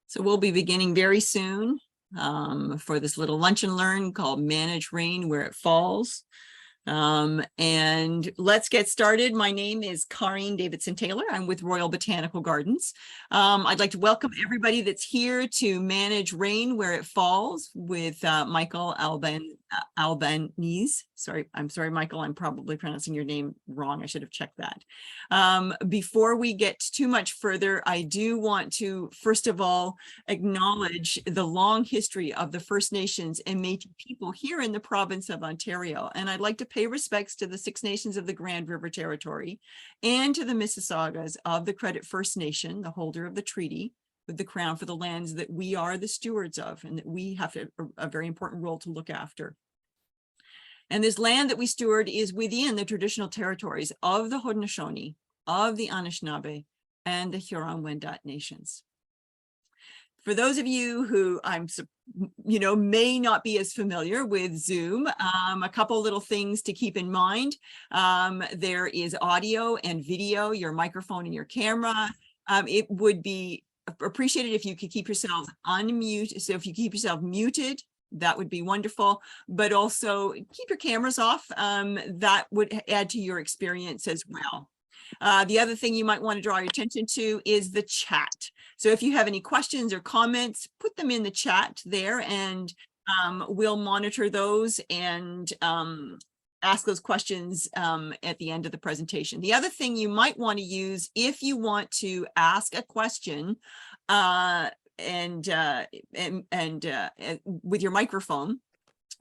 So we'll be beginning very soon for this little lunch and learn called Manage Rain Where It Falls. And let's get started. My name is Karine Davidson Taylor. I'm with Royal Botanical Gardens. I'd like to welcome everybody that's here to Manage Rain Where It Falls with Michael Albanese. I'm sorry, Michael, I'm probably pronouncing your name wrong. I should have checked that. Before we get too much further, I do want to, first of all, acknowledge the long history of the First Nations and Métis people here in the province of Ontario. And I'd like to pay respects to the Six Nations of the Grand River Territory and to the Mississaugas of the Credit First Nation, the holder of the treaty with the Crown for the lands that we are the stewards of and that we have a very important role to look after. And this land that we steward is within the traditional territories of the Haudenosaunee, of the Anishinaabe, and the Huron-Wendat nations. For those of you who may not be as familiar with Zoom, a couple little things to keep in mind. There is audio and video, your microphone and your camera. It would be appreciated if you could keep yourselves unmuted. So if you keep yourself muted, that would be wonderful, but also keep your cameras off. That would add to your experience as well. The other thing you might want to draw your attention to is the chat. So if you have any questions or comments, put them in the chat there and we'll monitor those and ask those questions at the end of the presentation. The other thing you might want to use if you want to ask a question with your microphone,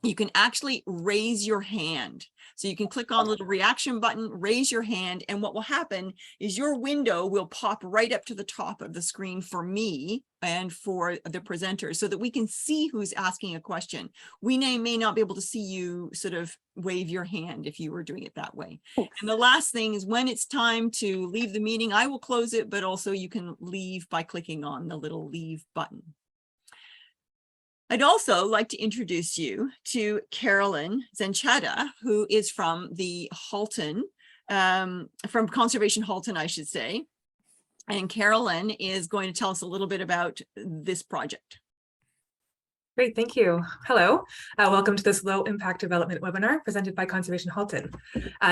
you can actually raise your hand. So you can click on the little reaction button, raise your hand, and what will happen is your window will pop right up to the top of the screen for me and for the presenters so that we can see who's asking a question. We may not be able to see you sort of wave your hand if you were doing it that way. And the last thing is when it's time to leave the meeting, I will close it, but also you can leave by clicking on the little leave button. I'd also like to introduce you to Carolyn Zanchetta, who is from the Halton, from Conservation Halton, I should say. And Carolyn is going to tell us a little bit about this project. Great, thank you. Hello, welcome to this low impact development webinar presented by Conservation Halton.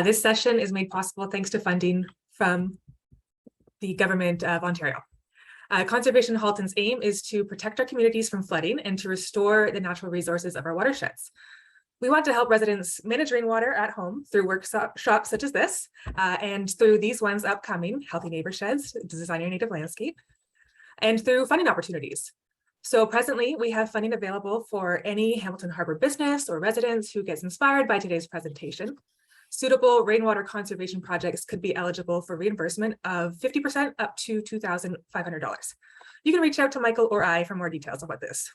This session is made possible thanks to funding from the Government of Ontario. Conservation Halton's aim is to protect our communities from flooding and to restore the natural resources of our watersheds. We want to help residents manage rainwater at home through workshops such as this, and through these ones upcoming, Healthy Neighbor Sheds, Design Your Native Landscape, and through funding opportunities. So presently, we have funding available for any Hamilton Harbor business or residents who gets inspired by today's presentation. Suitable rainwater conservation projects could be eligible for reimbursement of 50% up to $2,500. You can reach out to Michael or I for more details about this.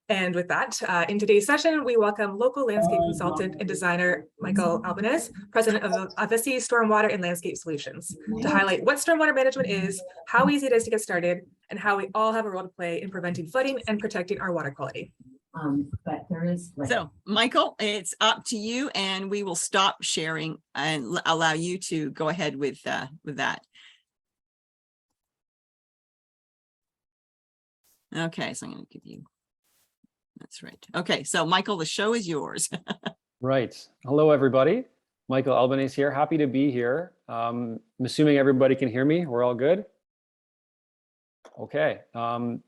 And with that, in today's session, we welcome local landscape consultant and designer Michael Albanese, president of Avesi Stormwater Landscape Solutions, to highlight what stormwater management is, how easy it is to get started, and how we all have a role to play in preventing flooding and protecting our water quality. But there is so Michael, it's up to you, and we will stop sharing and allow you to go ahead with that. Okay, so I'm going to give you. That's right. Okay, so Michael, the show is yours. Right. Hello, everybody. Michael Albanese here. Happy to be here. I'm assuming everybody can hear me. We're all good. Okay,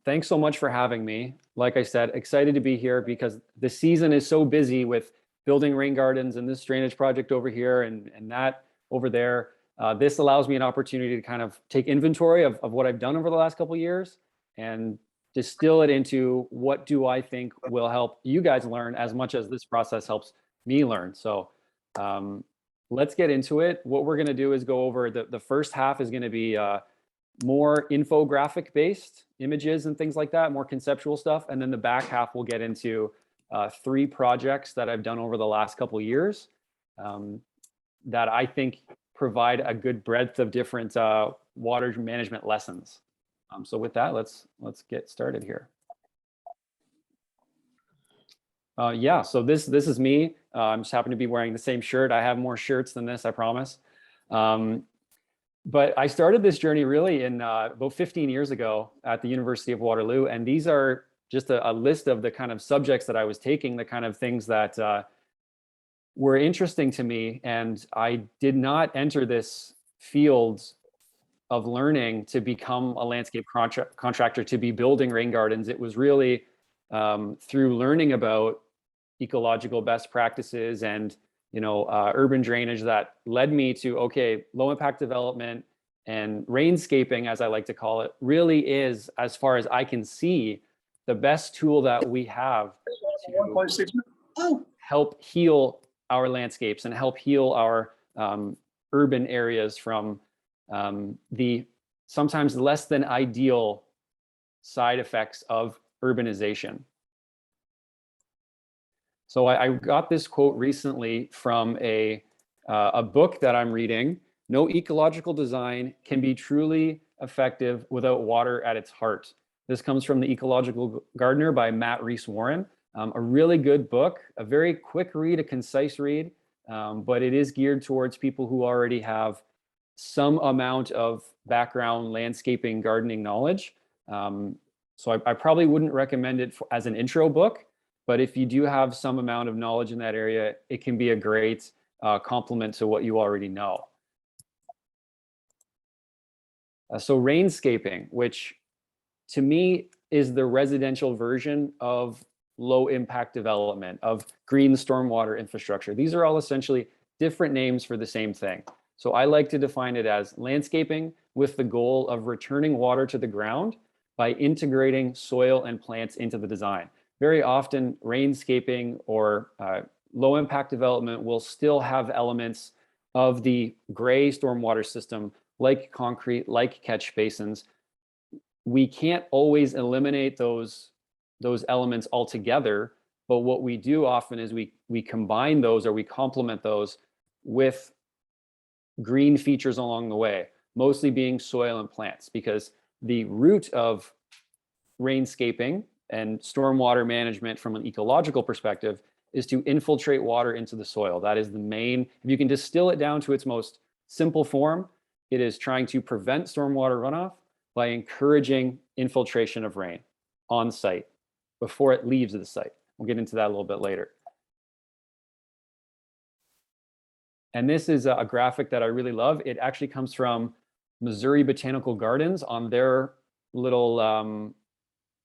thanks so much for having me. Like I said, excited to be here because the season is so busy with building rain gardens and this drainage project over here and that over there. This allows me an opportunity to kind of take inventory of what I've done over the last couple of years and distill it into what do I think will help you guys learn as much as this process helps me learn. So let's get into it. What we're going to do is go over the first half is going to be more infographic based images and things like that, more conceptual stuff. And then the back half will get into 3 projects that I've done over the last couple of years that I think provide a good breadth of different water management lessons. So with that, let's get started here. Yeah, so this is me. I'm just happen to be wearing the same shirt. I have more shirts than this, I promise. But I started this journey really in about 15 years ago at the University of Waterloo. And these are just a list of the kind of subjects that I was taking, the kind of things that were interesting to me. And I did not enter this field of learning to become a landscape contractor, to be building rain gardens. It was really through learning about ecological best practices and urban drainage that led me to, okay, low impact development and rainscaping, as I like to call it, really is, as far as I can see, the best tool that we have to help heal our landscapes and help heal our urban areas from the sometimes less than ideal side effects of urbanization. So I got this quote recently from a book that I'm reading. No ecological design can be truly effective without water at its heart. This comes from The Ecological Gardener by Matt Rees-Warren. A really good book, a very quick read, a concise read, but it is geared towards people who already have some amount of background landscaping gardening knowledge. So I probably wouldn't recommend it as an intro book, but if you do have some amount of knowledge in that area, it can be a great complement to what you already know. So rainscaping, which to me is the residential version of low impact development, of green stormwater infrastructure. These are all essentially different names for the same thing. So I like to define it as landscaping with the goal of returning water to the ground by integrating soil and plants into the design. Very often, rainscaping or low impact development will still have elements of the gray stormwater system, like concrete, like catch basins. We can't always eliminate those elements altogether, but what we do often is we combine those, or we complement those with green features along the way, mostly being soil and plants, because the root of rainscaping and stormwater management from an ecological perspective is to infiltrate water into the soil. That is the main, if you can distill it down to its most simple form, it is trying to prevent stormwater runoff by encouraging infiltration of rain on site before it leaves the site. We'll get into that a little bit later. And this is a graphic that I really love. It actually comes from Missouri Botanical Gardens on their little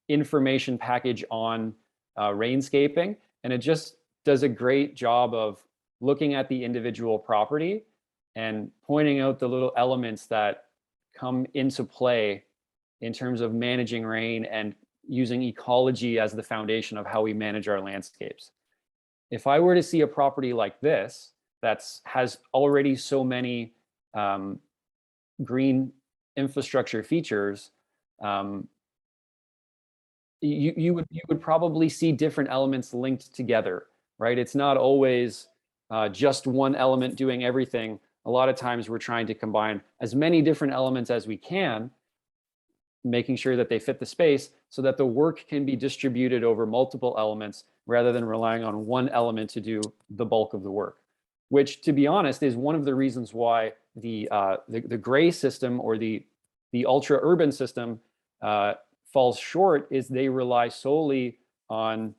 information package on rainscaping. And it just does a great job of looking at the individual property and pointing out the little elements that come into play in terms of managing rain and using ecology as the foundation of how we manage our landscapes. If I were to see a property like this that has already so many green infrastructure features, you would probably see different elements linked together, right? It's not always just one element doing everything. A lot of times we're trying to combine as many different elements as we can, making sure that they fit the space so that the work can be distributed over multiple elements rather than relying on one element to do the bulk of the work, which, to be honest, is one of the reasons why the gray system or the ultra urban system falls short, is they rely solely on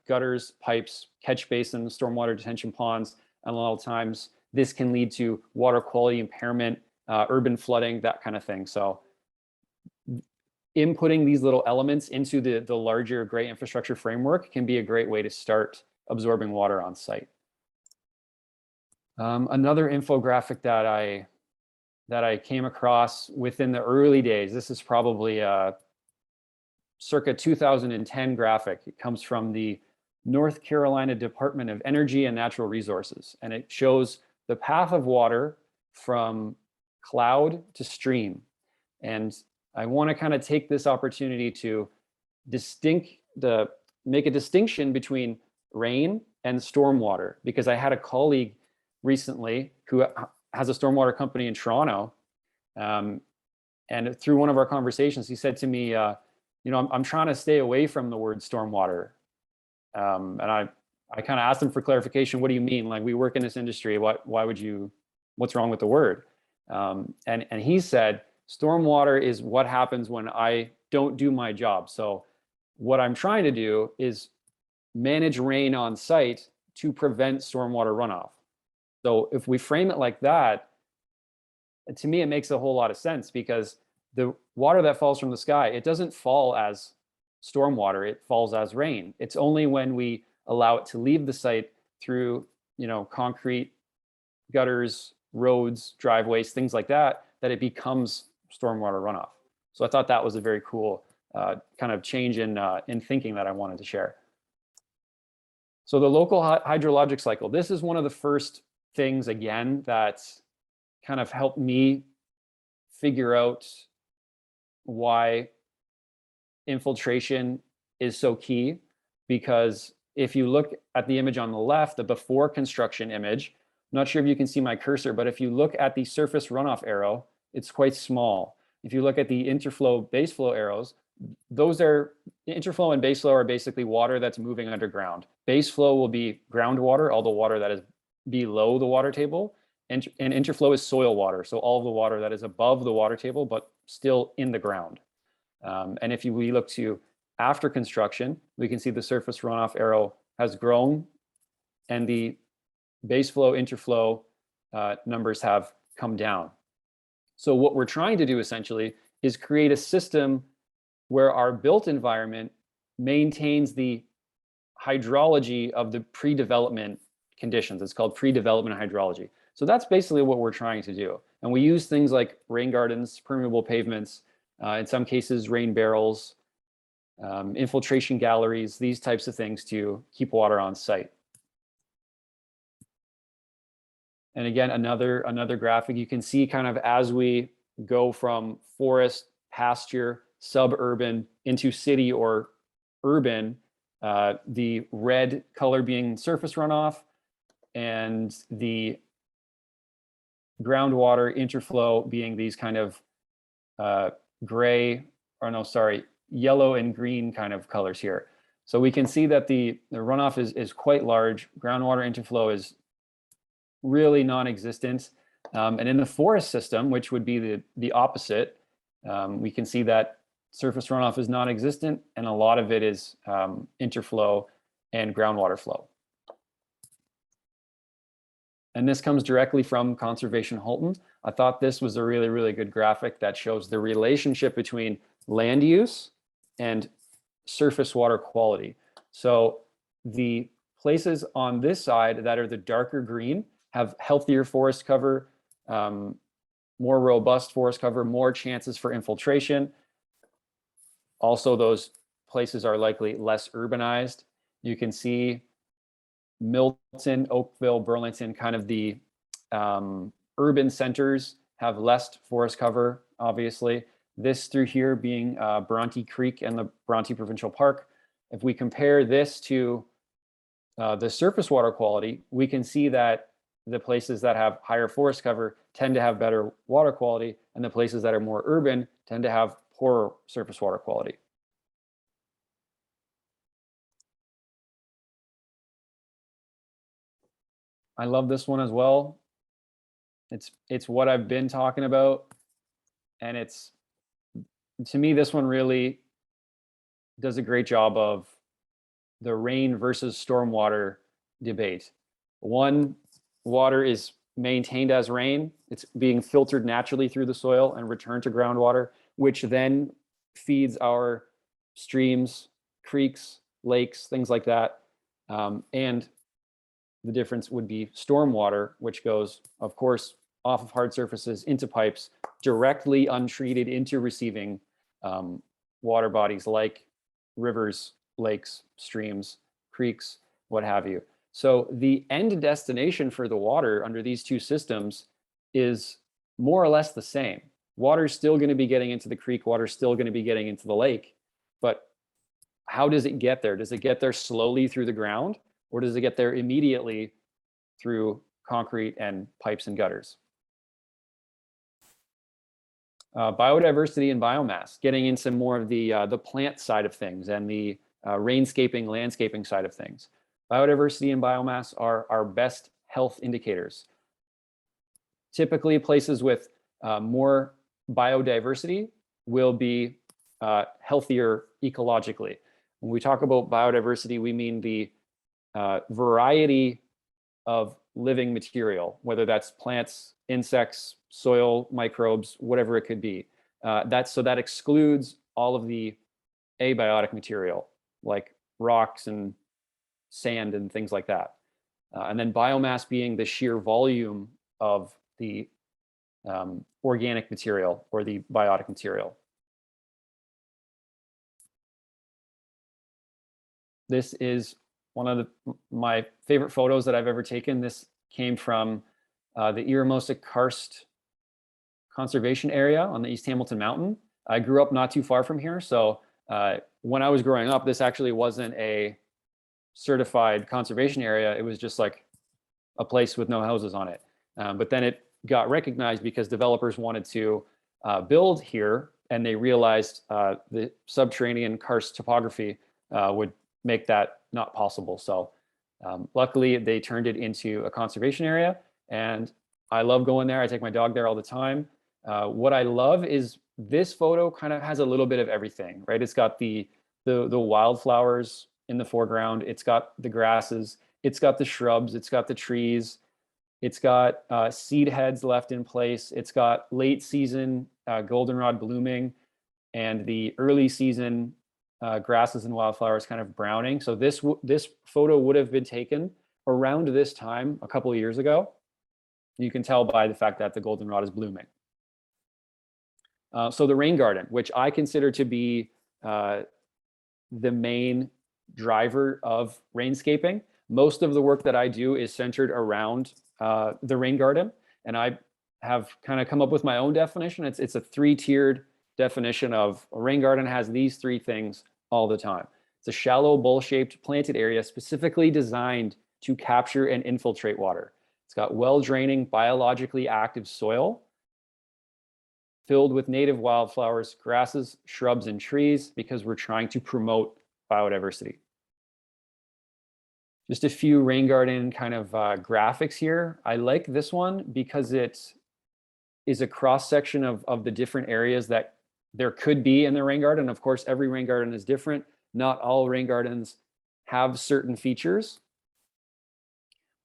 gutters, pipes, catch basins, stormwater detention ponds, and a lot of times this can lead to water quality impairment, urban flooding, that kind of thing. So inputting these little elements into the larger gray infrastructure framework can be a great way to start absorbing water on site. Another infographic that I came across within the early days, this is probably a circa 2010 graphic. It comes from the North Carolina Department of Energy and Natural Resources, and it shows the path of water from cloud to stream. And I want to kind of take this opportunity to make a distinction between rain and stormwater, because I had a colleague recently who has a stormwater company in Toronto, and through one of our conversations, he said to me, I'm trying to stay away from the word stormwater, and I kind of asked him for clarification. What do you mean? Like, we work in this industry. What's wrong with the word? And he said, stormwater is what happens when I don't do my job. So what I'm trying to do is manage rain on site to prevent stormwater runoff. So if we frame it like that, to me, it makes a whole lot of sense, because the water that falls from the sky, it doesn't fall as stormwater, it falls as rain. It's only when we allow it to leave the site through, concrete, gutters, roads, driveways, things like that, that it becomes stormwater runoff. So I thought that was a very cool kind of change in thinking that I wanted to share. So the local hydrologic cycle, this is one of the first things, again, that kind of helped me figure out why infiltration is so key. Because if you look at the image on the left, the before construction image, I'm not sure if you can see my cursor, but if you look at the surface runoff arrow, it's quite small. If you look at the interflow base flow arrows, those are, interflow and base flow are basically water that's moving underground. Base flow will be groundwater, all the water that is below the water table, and interflow is soil water, so all of the water that is above the water table but still in the ground. And if we look to after construction, we can see the surface runoff arrow has grown and the base flow, interflow numbers have come down. So what we're trying to do essentially is create a system where our built environment maintains the hydrology of the pre-development conditions. It's called pre-development hydrology. So that's basically what we're trying to do. And we use things like rain gardens, permeable pavements, in some cases rain barrels, infiltration galleries, these types of things to keep water on site. And again, another graphic, you can see kind of as we go from forest, pasture, suburban into city or urban, the red color being surface runoff and the groundwater interflow being these kind of yellow and green kind of colors here. So we can see that the runoff is quite large. Groundwater interflow is really non-existent. And in the forest system, which would be the opposite, we can see that surface runoff is non-existent and a lot of it is interflow and groundwater flow. And this comes directly from Conservation Halton. I thought this was a really, really good graphic that shows the relationship between land use and surface water quality. So the places on this side that are the darker green have healthier forest cover, more robust forest cover, more chances for infiltration. Also, those places are likely less urbanized. You can see Milton, Oakville, Burlington, kind of the urban centers have less forest cover, obviously. This through here being Bronte Creek and the Bronte Provincial Park. If we compare this to the surface water quality, we can see that the places that have higher forest cover tend to have better water quality, and the places that are more urban tend to have poorer surface water quality. I love this one as well. It's what I've been talking about, and it's, to me, this one really does a great job of the rain versus stormwater debate. One, water is maintained as rain. It's being filtered naturally through the soil and returned to groundwater, which then feeds our streams, creeks, lakes, things like that. And the difference would be stormwater, which goes, of course, off of hard surfaces into pipes, directly untreated into receiving water bodies like rivers, lakes, streams, creeks, what have you. So the end destination for the water under these two systems is more or less the same. Water's still going to be getting into the creek, water's still going to be getting into the lake, but how does it get there? Does it get there slowly through the ground, or does it get there immediately through concrete and pipes and gutters? Biodiversity and biomass, getting into more of the plant side of things and the rainscaping, landscaping side of things. Biodiversity and biomass are our best health indicators. Typically places with more biodiversity will be healthier ecologically. When we talk about biodiversity, we mean the variety of living material, whether that's plants, insects, soil, microbes, whatever it could be. That excludes all of the abiotic material like rocks and sand and things like that. And then biomass being the sheer volume of the organic material or the biotic material. This is one of my favorite photos that I've ever taken. This came from the Iramosa Karst Conservation Area on the East Hamilton Mountain. I grew up not too far from here. So when I was growing up, this actually wasn't a certified conservation area. It was just like a place with no houses on it. But then it got recognized because developers wanted to build here, and they realized the subterranean karst topography would make that not possible. So luckily they turned it into a conservation area, and I love going there. I take my dog there all the time. What I love is this photo kind of has a little bit of everything, right? It's got the wildflowers in the foreground. It's got the grasses. It's got the shrubs. It's got the trees. It's got seed heads left in place. It's got late season goldenrod blooming, and the early season grasses and wildflowers kind of browning. So this photo would have been taken around this time a couple of years ago. You can tell by the fact that the goldenrod is blooming. So the rain garden, which I consider to be the main driver of rainscaping. Most of the work that I do is centered around the rain garden, and I have kind of come up with my own definition. It's a three-tiered definition of a rain garden has these three things all the time. It's a shallow bowl-shaped planted area specifically designed to capture and infiltrate water. It's got well-draining, biologically active soil filled with native wildflowers, grasses, shrubs, and trees, because we're trying to promote biodiversity. Just a few rain garden kind of graphics here. I like this one because it is a cross section of the different areas that there could be in the rain garden. Of course, every rain garden is different. Not all rain gardens have certain features.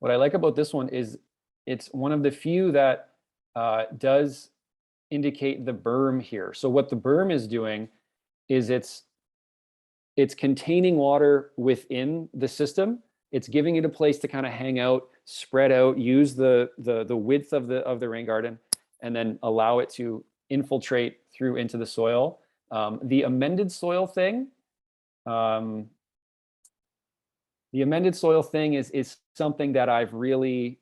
What I like about this one is it's one of the few that does indicate the berm here. So what the berm is doing is it's containing water within the system. It's giving it a place to kind of hang out, spread out, use the width of the rain garden, and then allow it to infiltrate through into the soil. The amended soil thing is something that I've really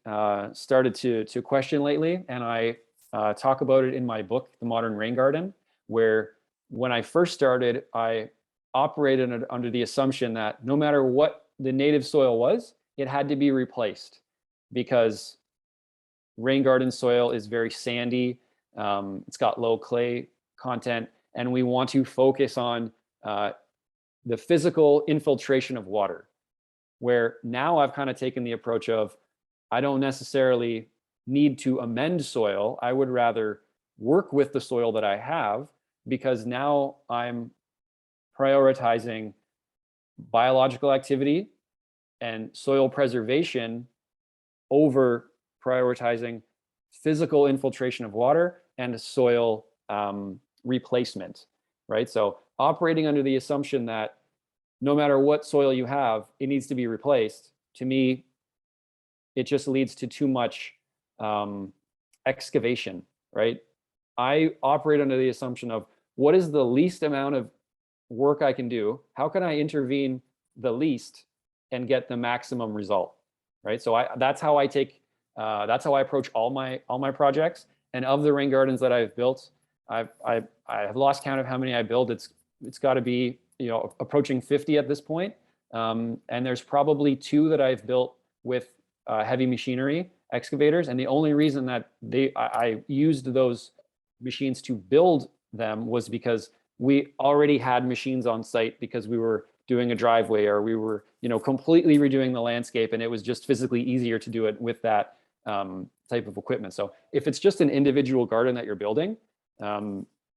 started to question lately, and I talk about it in my book, The Modern Rain Garden, where when I first started, I operated under the assumption that no matter what the native soil was, it had to be replaced, because rain garden soil is very sandy. It's got low clay content, and we want to focus on the physical infiltration of water, where now I've kind of taken the approach of, I don't necessarily need to amend soil. I would rather work with the soil that I have, because now I'm prioritizing biological activity and soil preservation over prioritizing physical infiltration of water and soil replacement, right? So operating under the assumption that no matter what soil you have, it needs to be replaced, to me, it just leads to too much excavation, right? I operate under the assumption of what is the least amount of work I can do? How can I intervene the least and get the maximum result, right? So that's how I approach all my projects. And of the rain gardens that I've built, I have lost count of how many I build. It's got to be, approaching 50 at this point. And there's probably 2 that I've built with heavy machinery excavators. And the only reason that I used those machines to build them was because we already had machines on site, because we were doing a driveway, or we were, completely redoing the landscape, and it was just physically easier to do it with that type of equipment. So if it's just an individual garden that you're building,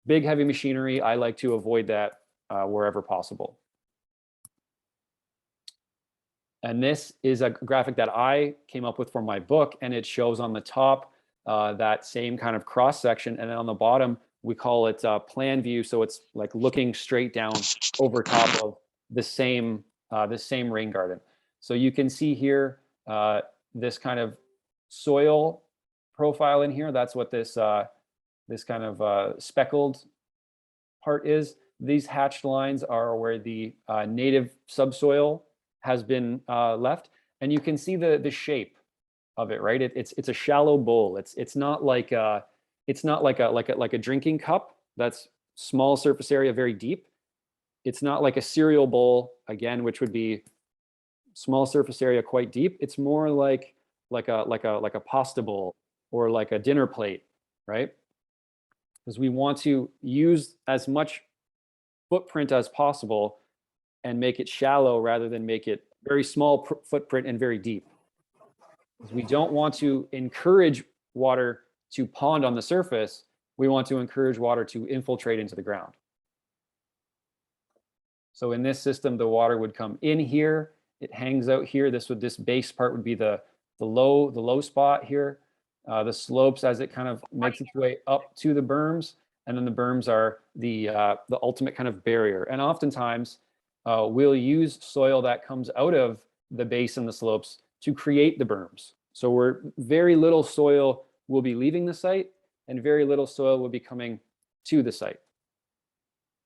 big heavy machinery, I like to avoid that wherever possible. And this is a graphic that I came up with for my book, and it shows on the top that same kind of cross section, and then on the bottom we call it plan view. So it's like looking straight down over top of the same rain garden. So you can see here this kind of soil profile in here. That's what this this kind of speckled part is. These hatched lines are where the native subsoil has been left, and you can see the shape of it, right? It's a shallow bowl. It's not like a drinking cup that's small surface area, very deep. It's not like a cereal bowl, again, which would be small surface area, quite deep. It's more like a pasta bowl or like a dinner plate, right? Because we want to use as much footprint as possible and make it shallow rather than make it very small footprint and very deep. Because we don't want to encourage water to pond on the surface. We want to encourage water to infiltrate into the ground. So in this system, the water would come in here. It hangs out here. This base part would be the low spot here. The slopes as it kind of makes its way up to the berms, and then the berms are the ultimate kind of barrier. And oftentimes we'll use soil that comes out of the base and the slopes to create the berms. So very little soil will be leaving the site, and very little soil will be coming to the site.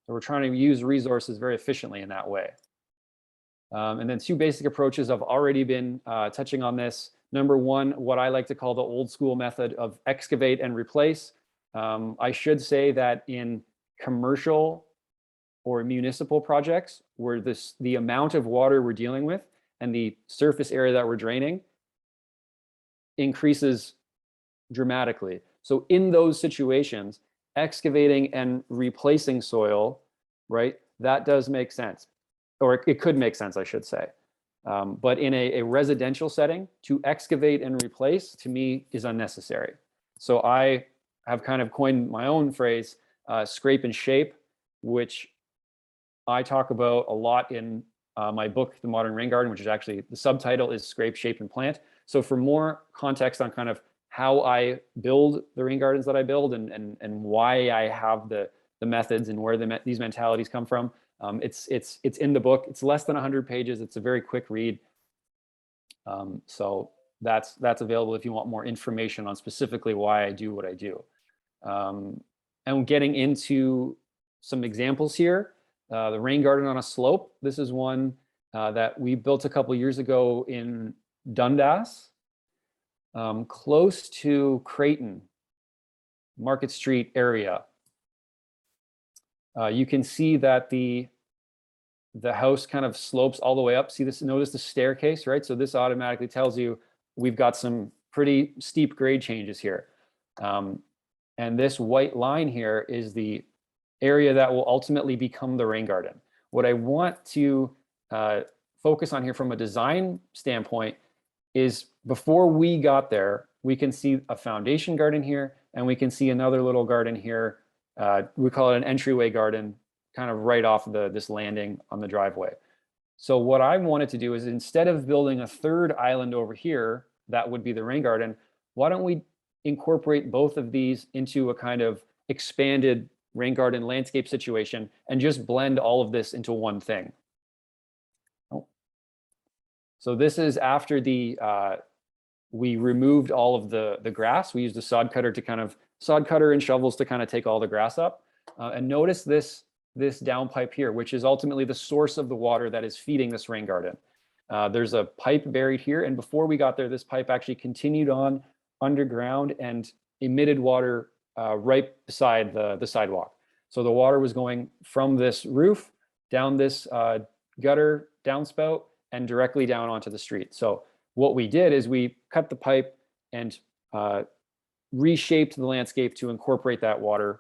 So we're trying to use resources very efficiently in that way. And then two basic approaches. I've already been touching on this. Number one, what I like to call the old school method of excavate and replace. I should say that in commercial or municipal projects, where the amount of water we're dealing with and the surface area that we're draining increases dramatically. So in those situations, excavating and replacing soil, right, that does make sense, or it could make sense, I should say. But in a residential setting, to excavate and replace, to me, is unnecessary. So I have kind of coined my own phrase, scrape and shape, which I talk about a lot in my book, The Modern Rain Garden, which is actually, the subtitle is Scrape, Shape, and Plant. So for more context on kind of how I build the rain gardens that I build and why I have the methods and where these mentalities come from, it's in the book. It's less than 100 pages. It's a very quick read. So that's available if you want more information on specifically why I do what I do. And getting into some examples here, the rain garden on a slope. This is one that we built a couple years ago in Dundas, close to Creighton, Market Street area. You can see that the house kind of slopes all the way up. See this, notice the staircase, right? So this automatically tells you we've got some pretty steep grade changes here. And this white line here is the area that will ultimately become the rain garden. What I want to focus on here from a design standpoint is before we got there, we can see a foundation garden here, and we can see another little garden here. We call it an entryway garden, kind of right off this landing on the driveway. So what I wanted to do is, instead of building a third island over here, that would be the rain garden, why don't we incorporate both of these into a kind of expanded rain garden landscape situation and just blend all of this into one thing. So this is after we removed all of the grass. We used a sod cutter and shovels to kind of take all the grass up. And notice this downpipe here, which is ultimately the source of the water that is feeding this rain garden. There's a pipe buried here, and before we got there, this pipe actually continued on underground and emitted water right beside the sidewalk. So the water was going from this roof down this gutter downspout and directly down onto the street. So what we did is we cut the pipe and reshaped the landscape to incorporate that water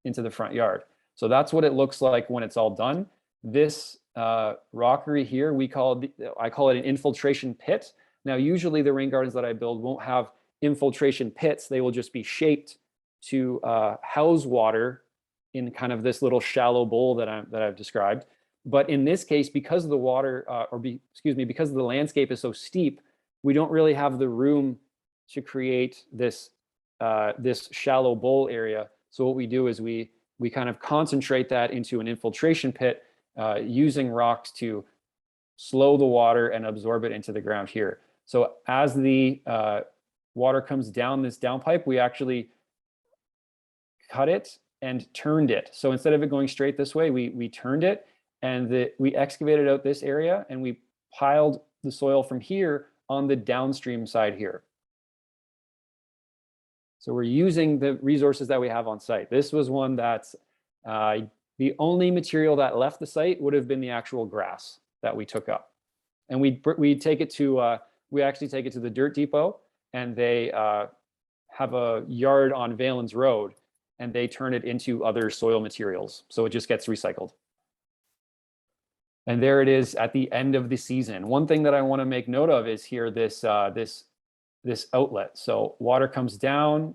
into the front yard. So that's what it looks like when it's all done. This rockery here, I call it an infiltration pit. Now, usually the rain gardens that I build won't have infiltration pits. They will just be shaped to house water in kind of this little shallow bowl that I've described. But in this case, because of the water, because the landscape is so steep, we don't really have the room to create this this shallow bowl area. So what we do is we kind of concentrate that into an infiltration pit using rocks to slow the water and absorb it into the ground here. So as the water comes down this downpipe, we actually cut it and turned it. So instead of it going straight this way, we turned it, and we excavated out this area, and we piled the soil from here on the downstream side here. So we're using the resources that we have on site. This was one that's the only material that left the site would have been the actual grass that we took up. And we take it to, we actually take it to the dirt depot, and they have a yard on Valens Road, and they turn it into other soil materials. So it just gets recycled. And there it is at the end of the season. One thing that I want to make note of is here, this outlet. So water comes down,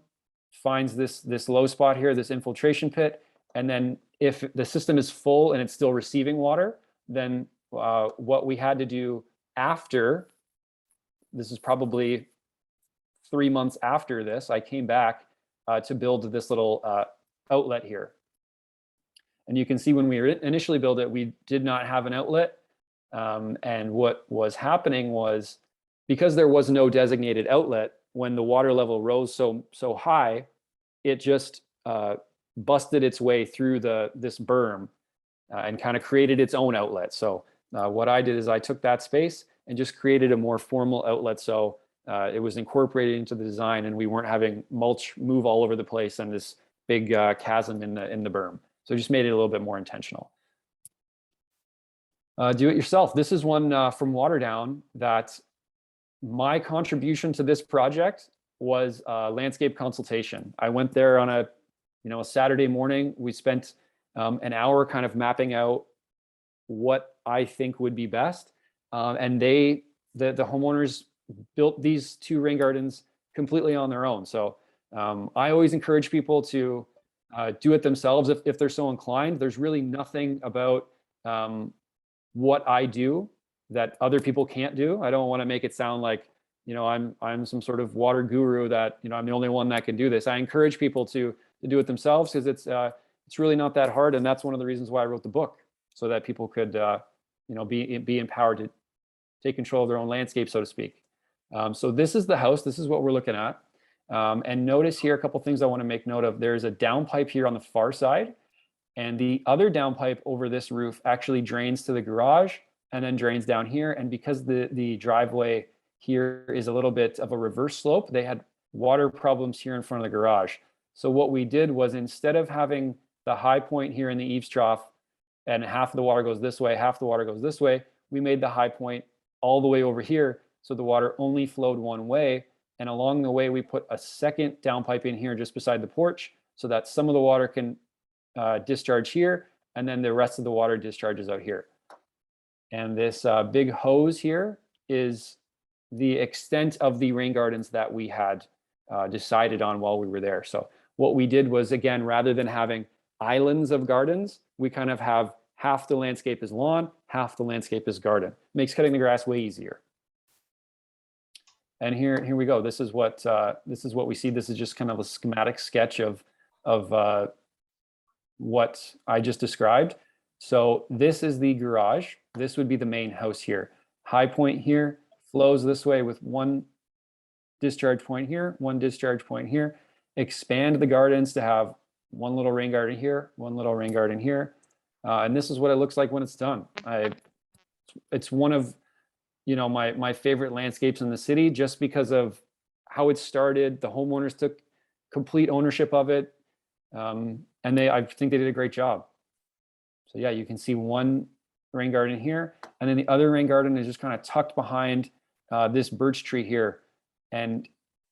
finds this low spot here, this infiltration pit. And then if the system is full and it's still receiving water, then what we had to do after, this is probably 3 months after this, I came back to build this little outlet here. And you can see when we initially built it, we did not have an outlet. And what was happening was, because there was no designated outlet, when the water level rose so high, it just busted its way through this berm and kind of created its own outlet. So what I did is I took that space and just created a more formal outlet. So it was incorporated into the design, and we weren't having mulch move all over the place and this big chasm in the berm. So just made it a little bit more intentional. Do it yourself. This is one from Waterdown that my contribution to this project was landscape consultation. I went there on a Saturday morning. We spent an hour kind of mapping out what I think would be best. And the homeowners built these 2 rain gardens completely on their own. So I always encourage people to do it themselves if they're so inclined. There's really nothing about what I do that other people can't do. I don't want to make it sound like, I'm some sort of water guru that, I'm the only one that can do this. I encourage people to do it themselves, because it's really not that hard. And that's one of the reasons why I wrote the book, so that people could, be empowered to take control of their own landscape, so to speak. So this is the house. This is what we're looking at. And notice here a couple things I want to make note of. There's a downpipe here on the far side, and the other downpipe over this roof actually drains to the garage and then drains down here. And because the driveway here is a little bit of a reverse slope, they had water problems here in front of the garage. So what we did was, instead of having the high point here in the eaves trough and half of the water goes this way, half the water goes this way, we made the high point all the way over here, so the water only flowed one way. And along the way, we put a second downpipe in here just beside the porch, so that some of the water can discharge here, and then the rest of the water discharges out here. And this big hose here is the extent of the rain gardens that we had decided on while we were there. So what we did was, again, rather than having islands of gardens, we kind of have half the landscape is lawn, half the landscape is garden. Makes cutting the grass way easier. And here we go. This is what we see. This is just kind of a schematic sketch of what I just described. So this is the garage. This would be the main house here. High point here flows this way with one discharge point here, one discharge point here. Expand the gardens to have one little rain garden here, one little rain garden here. And this is what it looks like when it's done. It's one of my favorite landscapes in the city, just because of how it started. The homeowners took complete ownership of it. And I think they did a great job. So yeah, you can see one rain garden here, and then the other rain garden is just kind of tucked behind this birch tree here. And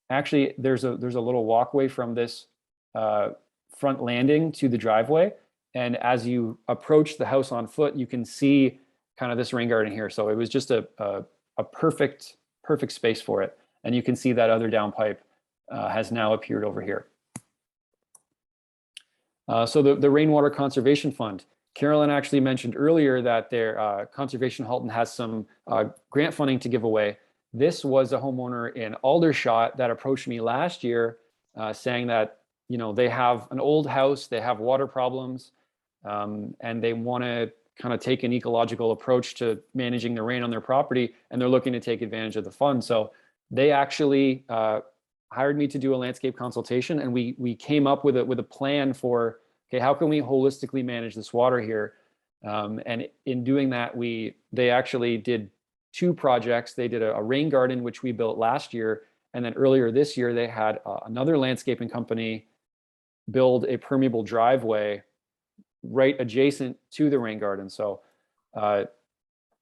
actually there's a little walkway from this front landing to the driveway. And as you approach the house on foot, you can see kind of this rain garden here. So it was just a perfect perfect space for it. And you can see that other downpipe has now appeared over here. So the Rainwater Conservation Fund. Carolyn actually mentioned earlier that their Conservation Halton has some grant funding to give away. This was a homeowner in Aldershot that approached me last year saying that, you know, they have an old house, they have water problems, and they want to kind of take an ecological approach to managing the rain on their property, and they're looking to take advantage of the fund. So they actually hired me to do a landscape consultation, and we came up with a plan for, okay, how can we holistically manage this water here? And in doing that, they actually did 2 projects. They did a rain garden, which we built last year, and then earlier this year they had another landscaping company build a permeable driveway right adjacent to the rain garden. So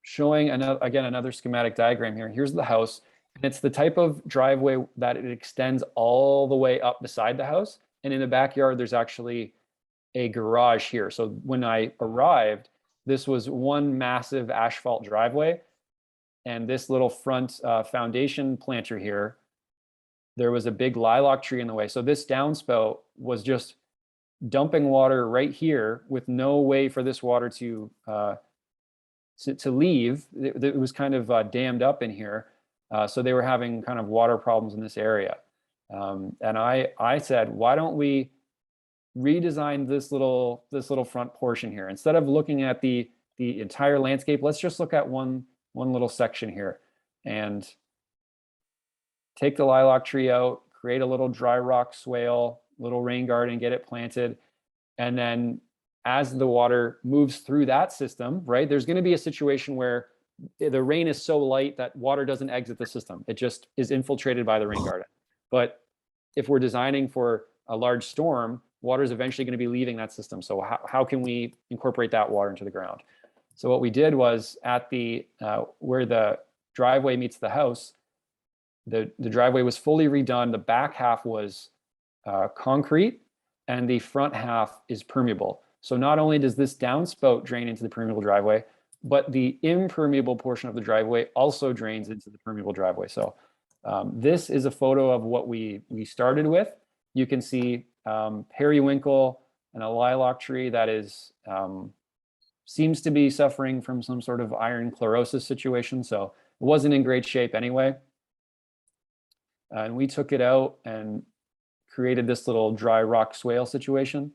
showing another schematic diagram here. Here's the house, and it's the type of driveway that it extends all the way up beside the house. And in the backyard, there's actually a garage here. So when I arrived, this was one massive asphalt driveway, and this little front foundation planter here, there was a big lilac tree in the way. So this downspout was just dumping water right here with no way for this water to leave. It was kind of dammed up in here. So they were having kind of water problems in this area. And I said, why don't we redesign this little front portion here? Instead of looking at the entire landscape, let's just look at one little section here and take the lilac tree out, create a little dry rock swale, little rain garden, get it planted. And then as the water moves through that system, right, there's going to be a situation where the rain is so light that water doesn't exit the system. It just is infiltrated by the rain garden. But if we're designing for a large storm, water is eventually going to be leaving that system. So how can we incorporate that water into the ground? So what we did was at the where the driveway meets the house, the driveway was fully redone. The back half was concrete, and the front half is permeable. So not only does this downspout drain into the permeable driveway, but the impermeable portion of the driveway also drains into the permeable driveway. So this is a photo of what we started with. You can see periwinkle and a lilac tree that is seems to be suffering from some sort of iron chlorosis situation. So it wasn't in great shape anyway. And we took it out and created this little dry rock swale situation.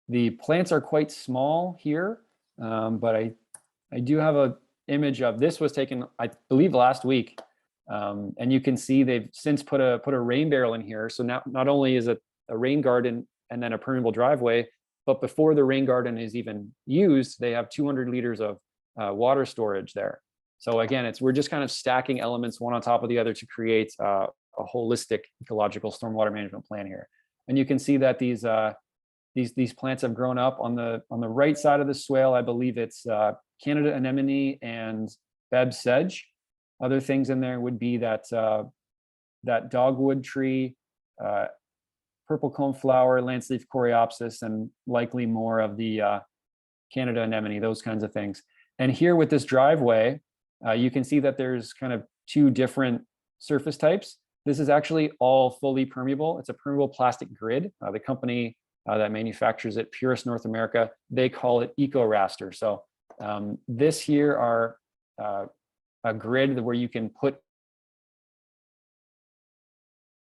The plants are quite small here, but I do have an image of this. Was taken, I believe, last week, and you can see they've since put a rain barrel in here. So now not only is it a rain garden and then a permeable driveway, but before the rain garden is even used, they have 200 liters of water storage there. So again, we're just kind of stacking elements one on top of the other to create a holistic ecological stormwater management plan here. And you can see that these plants have grown up on the right side of the swale. I believe it's Canada anemone and Beb sedge. Other things in there would be that dogwood tree, purple cone flower, lance leaf coreopsis, and likely more of the Canada anemone, those kinds of things. And here with this driveway, you can see that there's kind of 2 different surface types. This is actually all fully permeable. It's a permeable plastic grid. The company that manufactures it, Purist North America, they call it EcoRaster. So this here are a grid where you can put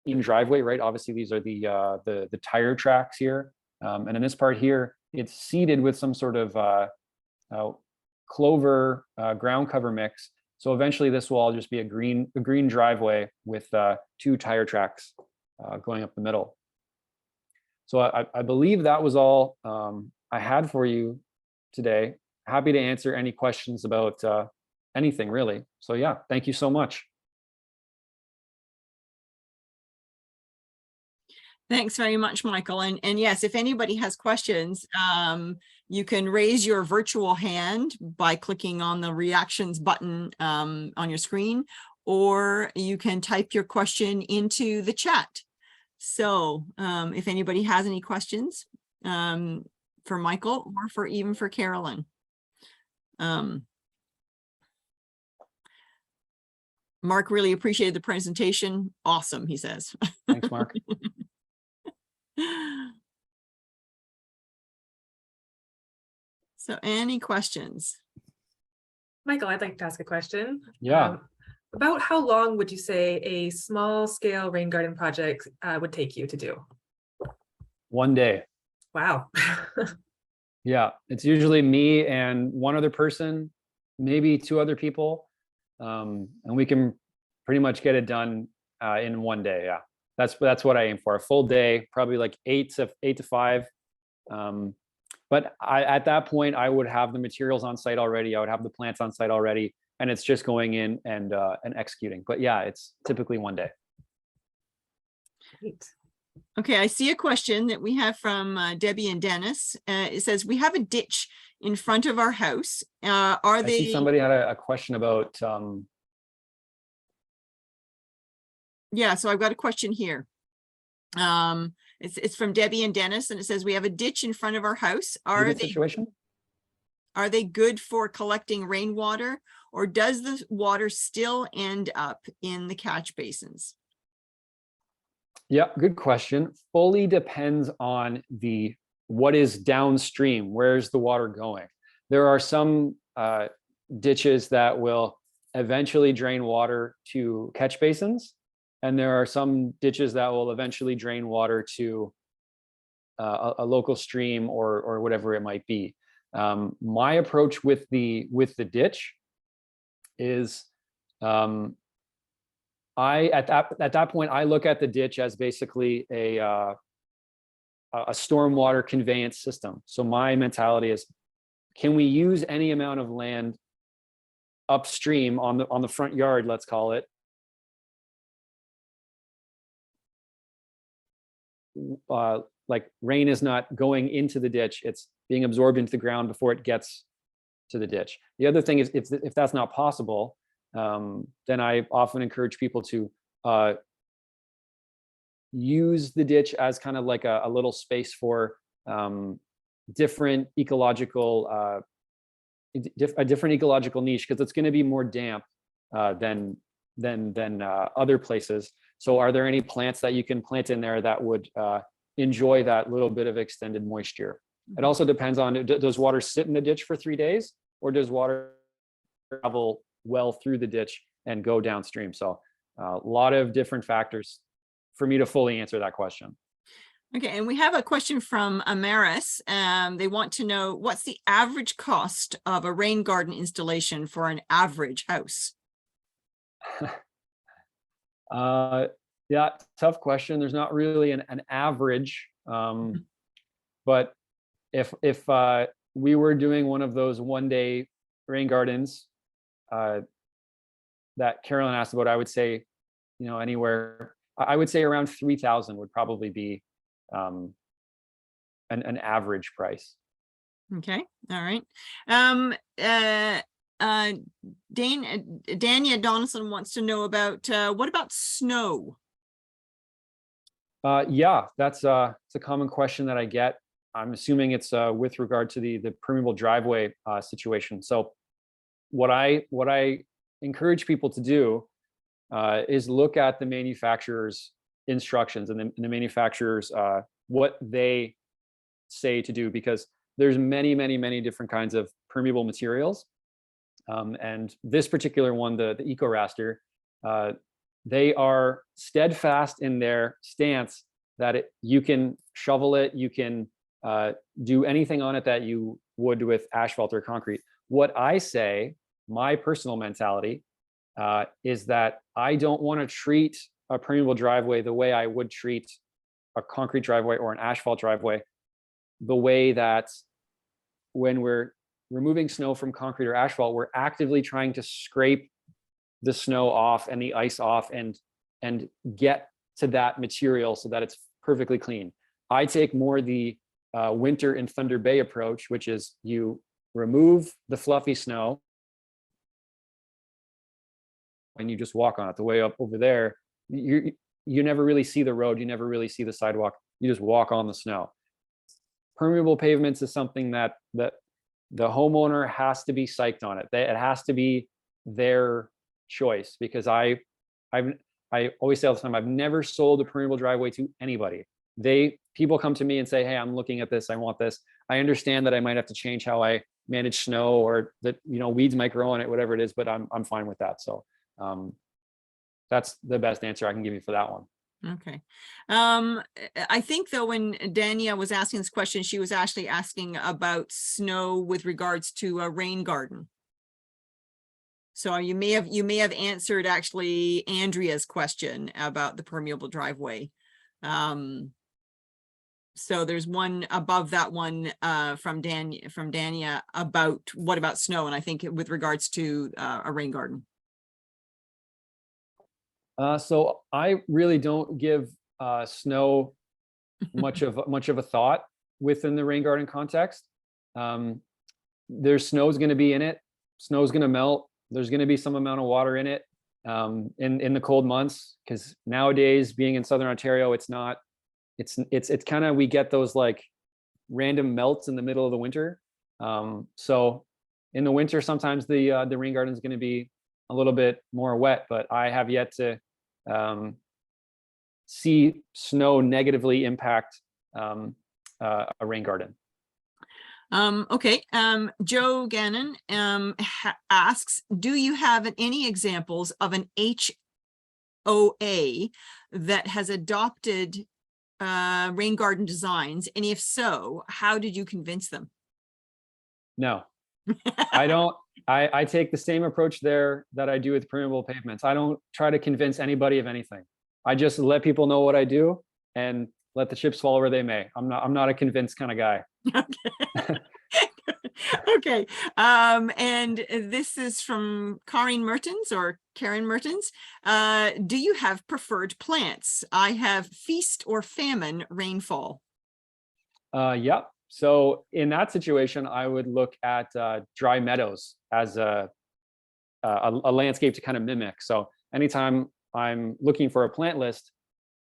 in driveway, right? Obviously, these are the tire tracks here, and in this part here, it's seeded with some sort of clover ground cover mix. So eventually, this will all just be a green driveway with 2 tire tracks going up the middle. So I believe that was all I had for you today. Happy to answer any questions about anything really. So yeah, thank you so much. Thanks very much, Michael. And yes, if anybody has questions, you can raise your virtual hand by clicking on the reactions button on your screen, or you can type your question into the chat. So if anybody has any questions for Michael or even for Carolyn. Mark really appreciated the presentation. Awesome, he says. Thanks, Mark. So any questions? Michael, I'd like to ask a question. Yeah. About how long would you say a small scale rain garden project would take you to do? 1 day. Wow. Yeah, it's usually me and one other person, maybe 2 other people, and we can pretty much get it done in 1 day. Yeah, that's what I aim for. A full day, probably like 8 to 5. But at that point, I would have the materials on site already. I would have the plants on site already, and it's just going in and executing. But yeah, it's typically 1 day. Great. Okay, I see a question that we have from Debbie and Dennis. It says, we have a ditch in front of our house. Are I see they, somebody had a question about yeah, so I've got a question here. It's from Debbie and Dennis, and it says, we have a ditch in front of our house. legal situation. Are they good for collecting rainwater, or does the water still end up in the catch basins? Yeah, good question. Fully depends on what is downstream. Where's the water going? There are some ditches that will eventually drain water to catch basins, and there are some ditches that will eventually drain water to a local stream or whatever it might be. My approach with the ditch is at that point, I look at the ditch as basically a stormwater conveyance system. So my mentality is, can we use any amount of land upstream on the front yard, let's call it, like rain is not going into the ditch, it's being absorbed into the ground before it gets to the ditch. The other thing is, if that's not possible, then I often encourage people to use the ditch as kind of like a little space for different ecological a different ecological niche, because it's going to be more damp than other places. So are there any plants that you can plant in there that would enjoy that little bit of extended moisture? It also depends on, does water sit in the ditch for 3 days, or does water travel well through the ditch and go downstream? So a lot of different factors for me to fully answer that question. Okay, and we have a question from Amaris. They want to know, what's the average cost of a rain garden installation for an average house? Yeah, tough question. There's not really an average, but if we were doing one of those 1 day rain gardens that Carolyn asked about, I would say, anywhere, I would say around 3,000 would probably be an average price. Okay, all right. Dania Donaldson wants to know about what about snow? Yeah, it's a common question that I get. I'm assuming it's with regard to the permeable driveway situation. So what I encourage people to do is look at the manufacturer's instructions and the manufacturer's what they say to do, because there's many different kinds of permeable materials. And this particular one, the Eco Raster, they are steadfast in their stance that you can shovel it, you can do anything on it that you would with asphalt or concrete. What I say, my personal mentality, is that I don't want to treat a permeable driveway the way I would treat a concrete driveway or an asphalt driveway, the way that when we're removing snow from concrete or asphalt, we're actively trying to scrape the snow off and the ice off and get to that material so that it's perfectly clean. I take more the Winter in Thunder Bay approach, which is you remove the fluffy snow and you just walk on it. The way up over there, you never really see the road, you never really see the sidewalk, you just walk on the snow. Permeable pavements is something that the homeowner has to be psyched on it. It has to be their choice, because I always say all the time, I've never sold a permeable driveway to anybody. People come to me and say, hey, I'm looking at this, I want this. I understand that I might have to change how I manage snow, or that, weeds might grow on it, whatever it is, but I'm fine with that. So that's the best answer I can give you for that one. Okay. I think though, when Dania was asking this question, she was actually asking about snow with regards to a rain garden. So you may have answered actually Andrea's question about the permeable driveway. So there's one above that one from Dania about what about snow, and I think with regards to a rain garden. So I really don't give snow much of a thought within the rain garden context. There's snow's going to be in it. Snow's going to melt. There's going to be some amount of water in it in the cold months, because nowadays, being in Southern Ontario, it's kind of, we get those like random melts in the middle of the winter. So in the winter, sometimes the rain garden is going to be a little bit more wet, but I have yet to see snow negatively impact a rain garden. Okay. Joe Gannon asks, do you have any examples of an HOA that has adopted rain garden designs? And if so, how did you convince them? No, I don't. I take the same approach there that I do with permeable pavements. I don't try to convince anybody of anything. I just let people know what I do and let the chips fall where they may. I'm not a convinced kind of guy. Okay. Okay. And this is from Karen Mertens. Do you have preferred plants? I have feast or famine rainfall. Yeah. So in that situation, I would look at dry meadows as a landscape to kind of mimic. So anytime I'm looking for a plant list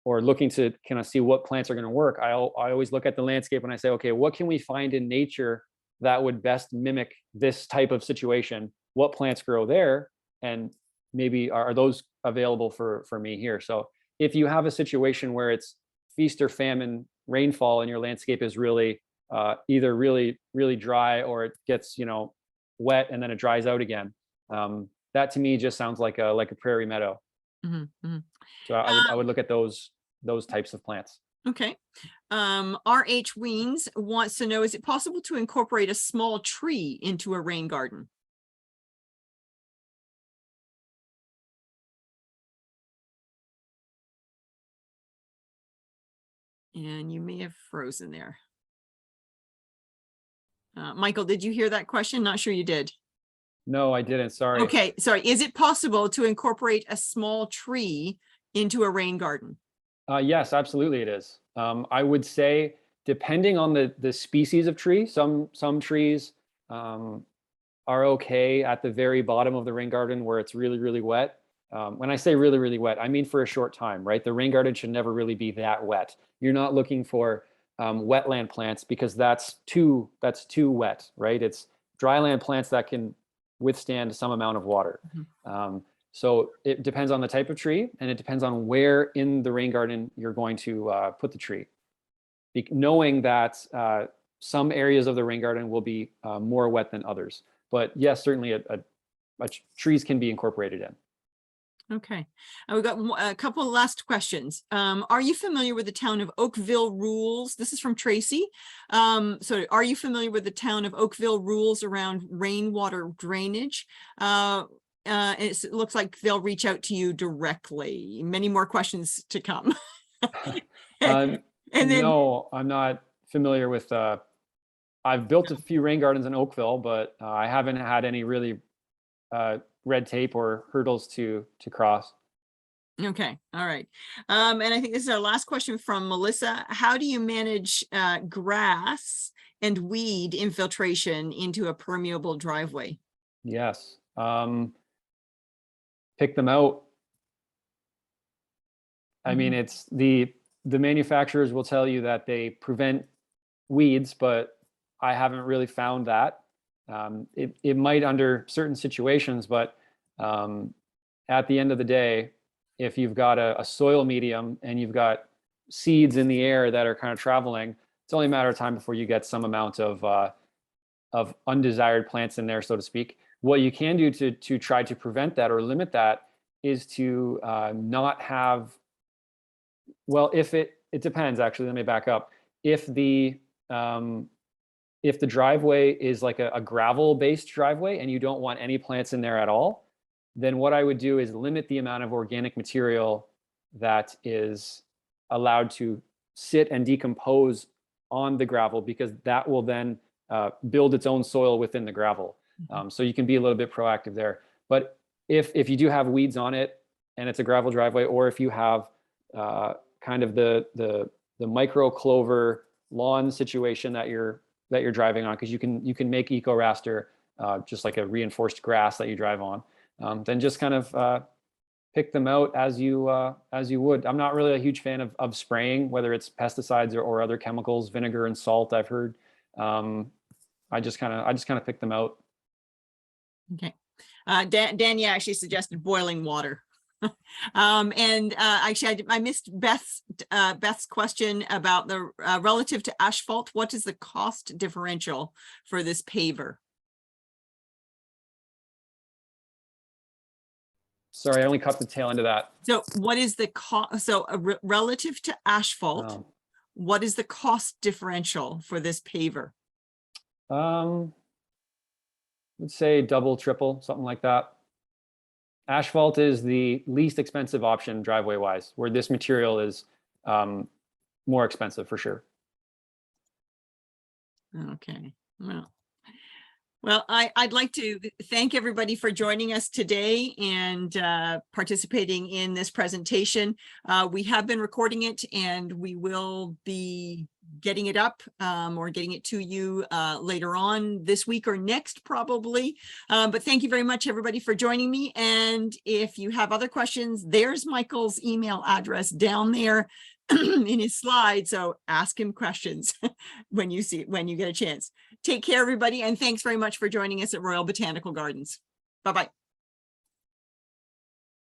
or looking to kind of see what plants are going to work, I always look at the landscape and I say, okay, what can we find in nature that would best mimic this type of situation? What plants grow there? And maybe are those available for me here? So if you have a situation where it's feast or famine rainfall and your landscape is really either really, really dry, or it gets, wet and then it dries out again. That to me just sounds like a prairie meadow. Mm-hmm, mm-hmm. So I would look at those types of plants. Okay. RH Weens wants to know, is it possible to incorporate a small tree into a rain garden? And you may have frozen there. Michael, did you hear that question? Not sure you did. No, I didn't. Sorry. Okay, sorry. Is it possible to incorporate a small tree into a rain garden? Yes, absolutely it is. I would say, depending on the species of tree, some trees are okay at the very bottom of the rain garden where it's really, really wet. When I say really, really wet, I mean for a short time, right? The rain garden should never really be that wet. You're not looking for wetland plants, because that's too wet, right? It's dryland plants that can withstand some amount of water. Mm-hmm. So it depends on the type of tree, and it depends on where in the rain garden you're going to put the tree. Knowing that some areas of the rain garden will be more wet than others. But yes, certainly trees can be incorporated in. Okay, we've got a couple of last questions. Are you familiar with the town of Oakville rules? This is from Tracy. So are you familiar with the town of Oakville rules around rainwater drainage? It looks like they'll reach out to you directly. Many more questions to come. And then, no, I'm not familiar with, I've built a few rain gardens in Oakville, but I haven't had any really red tape or hurdles to cross. Okay, all right. And I think this is our last question from Melissa. How do you manage grass and weed infiltration into a permeable driveway? Yes. Pick them out. I mean, it's the manufacturers will tell you that they prevent weeds, but I haven't really found that. It might under certain situations, but at the end of the day, if you've got a soil medium and you've got seeds in the air that are kind of traveling, it's only a matter of time before you get some amount of undesired plants in there, so to speak. What you can do to try to prevent that or limit that is to not have, well, if it depends, actually, let me back up. If the driveway is like a gravel-based driveway and you don't want any plants in there at all, then what I would do is limit the amount of organic material that is allowed to sit and decompose on the gravel, because that will then build its own soil within the gravel. So you can be a little bit proactive there. But if you do have weeds on it and it's a gravel driveway, or if you have kind of the micro clover lawn situation that you're driving on, because you can make eco raster just like a reinforced grass that you drive on, then just kind of pick them out as you would. I'm not really a huge fan of spraying, whether it's pesticides or other chemicals, vinegar and salt, I've heard. I just kind of pick them out. Okay. Dan actually suggested boiling water. Actually, I missed Beth's question about the relative to asphalt. What is the cost differential for this paver? Sorry, I only caught the tail end of that. So what is the cost? So relative to asphalt, what is the cost differential for this paver? Let's say double, triple, something like that. Asphalt is the least expensive option driveway wise, where this material is more expensive for sure. Okay. Well, I'd like to thank everybody for joining us today and participating in this presentation. We have been recording it, and we will be getting it up or getting it to you later on this week or next, probably. But thank you very much, everybody, for joining me. And if you have other questions, there's Michael's email address down there in his slide. So ask him questions when you get a chance. Take care, everybody. And thanks very much for joining us at Royal Botanical Gardens. Bye-bye.